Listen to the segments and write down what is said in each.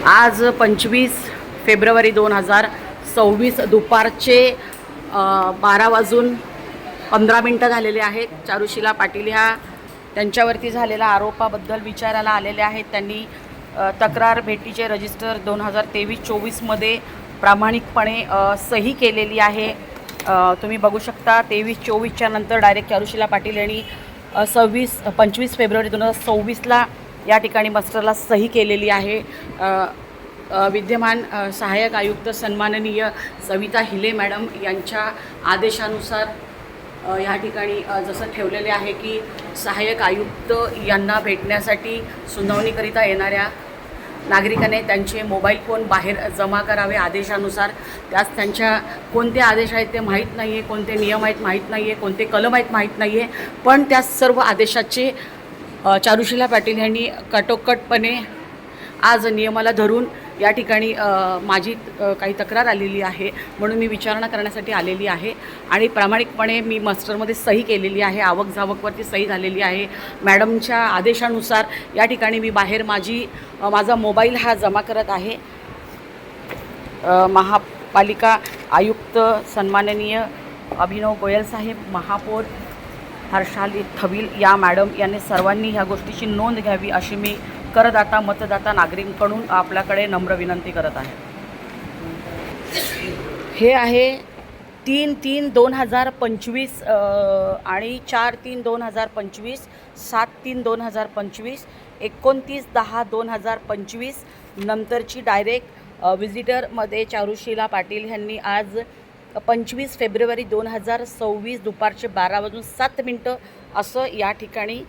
आज 25 फेब्रुवारी 2026 दुपारचे 12:15 झालेले आहेत। चारुशिला पाटील ह्या त्यांच्यावरती झालेल्या आरोपाबद्दल विचारायला आलेले आहेत। त्यांनी तक्रार भेटीचे रजिस्टर 2023-24 मध्ये प्रामाणिकपणे सही केलेली आहे। तुम्ही बघू शकता 23-24च्या नंतर डायरेक्ट चारुशिला पाटील यांनी 25 फेब्रुवारी 2026ला या ठिकाणी मस्टरला सही केलेली आहे। विद्यमान सहाय्यक आयुक्त सन्माननीय सविता हिले मॅडम यांच्या आदेशानुसार या ठिकाणी जसं ठेवलेले आहे की सहाय्यक आयुक्त यांना भेटण्यासाठी सुनावणीकरिता येणाऱ्या नागरिकाने त्यांचे मोबाईल फोन बाहेर जमा करावे आदेशानुसार। त्यास त्यांच्या कोणते आदेश आहेत ते माहीत नाही आहे, कोणते नियम आहेत माहीत नाही आहे, कोणते कलम आहेत माहीत नाही आहे, पण त्या सर्व आदेशाचे चारुशिला पाटील यांनी कटोकटपणे आज नियमाला धरून या ठिकाणी माझी काही तक्रार आलेली आहे म्हणून मी विचारणा करण्यासाठी आलेली आहे आणि प्रामाणिकपणे मी मास्टरमध्ये सही केलेली आहे। आवक जावकवरती सही झालेली आहे। मॅडमच्या आदेशानुसार या ठिकाणी मी बाहेर माझा मोबाईल हा जमा करत आहे। महापालिका आयुक्त सन्माननीय अभिनव गोयल साहेब, महापौर हर्षाली थविल या मॅडम यांनी सर्वांनी ह्या गोष्टीची नोंद घ्यावी अशी मी करदाता मतदाता नागरिकांकडून आपल्याकडे नम्र विनंती करत आहे। हे आहे 3-3-2025 आणि 4-3-2025, 7-3-2025, 29-10-2025 नंतरची डायरेक्ट विजिटरमध्ये चारुशिला पाटील यांनी आज 25 फेब्रुवारी 2026 दुपारचे 12:07 असं या ठिकाणी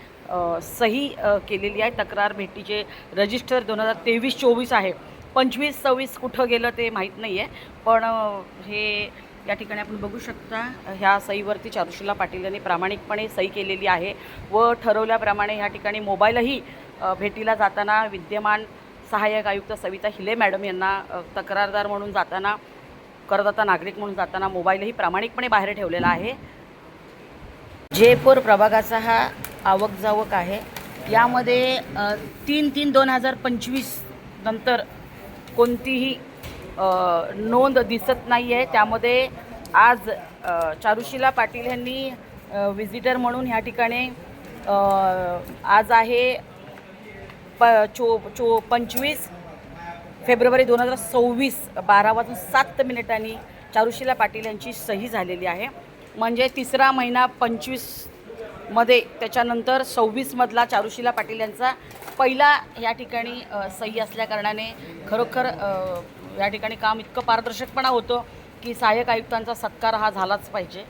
सही केलेली आहे। तक्रार भेटीचे रजिस्टर 2023-24 आहे। 25-26 कुठं गेलं ते माहीत नाही आहे, पण हे या ठिकाणी आपण बघू शकता ह्या सहीवरती चारुशिला पाटील यांनी प्रामाणिकपणे सही केलेली आहे व ठरवल्याप्रमाणे ह्या ठिकाणी मोबाईलही भेटीला जाताना विद्यमान सहाय्यक आयुक्त सविता हिले मॅडम यांना तक्रारदार म्हणून जाताना, करदाता नागरिक म्हणून जाताना मोबाईलही प्रामाणिकपणे बाहेर ठेवलेला आहे। जयपूर प्रभागाचा हा आवक जावक आहे। यामध्ये 3-3-2025 नंतर कोणतीही नोंद दिसत नाही आहे। त्यामध्ये आज चारुशिला पाटील यांनी विजिटर म्हणून ह्या ठिकाणी आज आहे 25 फेब्रुवारी 2026 12:07 चारुशिला पाटील यांची सही झालेली आहे। म्हणजे तिसरा महिना 25 मध्ये त्याच्यानंतर 26 मधला चारुशिला पाटील यांचा पहिला या ठिकाणी सही असल्याकारणाने खरोखर या ठिकाणी काम इतकं पारदर्शकपणा होतं की सहाय्यक आयुक्तांचा सत्कार हा झालाच पाहिजे।